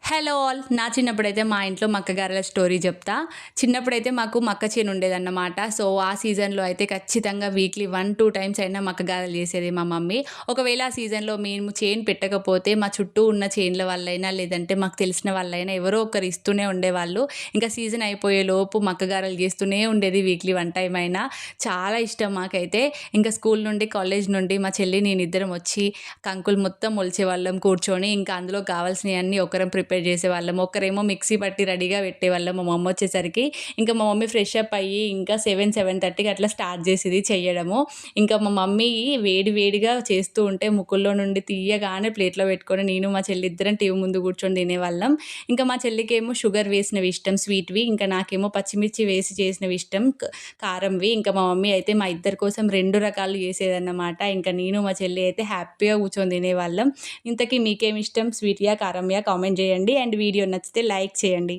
Hello all. నా చిన్నప్పుడైతే మా ఇంట్లో మక్కగారెల స్టోరీ చెప్తా. చిన్నప్పుడైతే మాకు మక్క చేను ఉండేదన్నమాట. సో, ఆ సీజన్‌లో అయితే ఖచ్చితంగా వీక్లీ 1, 2 టైమ్స్ అయినా మక్కగారెలు చేసేది మా మమ్మీ. ఒకవేళ ఆ సీజన్‌లో మేము చేను పెట్టకపోతే మా చుట్టూ ఉన్న చేనుల వాళ్ళైనా, లేదంటే మాకు తెలిసిన వాళ్ళైనా ఎవరో ఒకరు ఇస్తూనే ఉండేవాళ్ళు. ఇంకా సీజన్ అయిపోయేలోపు మక్కగారెలు చేస్తూనే ఉండేది వీక్లీ 1 టైమ్ అయినా. చాలా ఇష్టం మాకైతే. ఇంకా స్కూల్ నుండి, కాలేజ్ నుండి మా చెల్లి, నేనిద్దరం వచ్చి కంకులు మొత్తం ఒలిచేవాళ్ళం కూర్చొని. ఇంకా అందులో కావాల్సినయన్నీ ఒకరం ప్రిపేర్ చేసేవాళ్ళం. ఒకరేమో మిక్సీ పట్టి రెడీగా పెట్టేవాళ్ళం మా మమ్మీ వచ్చేసరికి. ఇంకా మా మమ్మీ ఫ్రెష్ అప్ అయ్యి ఇంకా 7, 7:30కి అట్లా స్టార్ట్ చేసేది చెయ్యడము. ఇంకా మా మమ్మీ వేడి వేడిగా చేస్తూ ఉంటే ముకుల్లో నుండి తీయగానే ప్లేట్‌లో పెట్టుకొని నేను మా చెల్లి ఇద్దరం టీవీ ముందు కూర్చొని తినేవాళ్ళం. ఇంకా మా చెల్లికేమో షుగర్ వేసినవి ఇష్టం స్వీట్‌వి. ఇంకా నాకేమో పచ్చిమిర్చి వేసి చేసినవి ఇష్టం కారంవి. ఇంకా మా మమ్మీ అయితే మా ఇద్దరి కోసం 2 రకాలు చేసేదన్నమాట. ఇంకా నేను మా చెల్లి అయితే హ్యాపీగా కూర్చొని తినేవాళ్ళం. ఇంతకీ మీకేమిష్టం? స్వీట్‌యా? కారంయా? కామెంట్ చేయండి. అండ్ వీడియో నచ్చితే లైక్ చేయండి.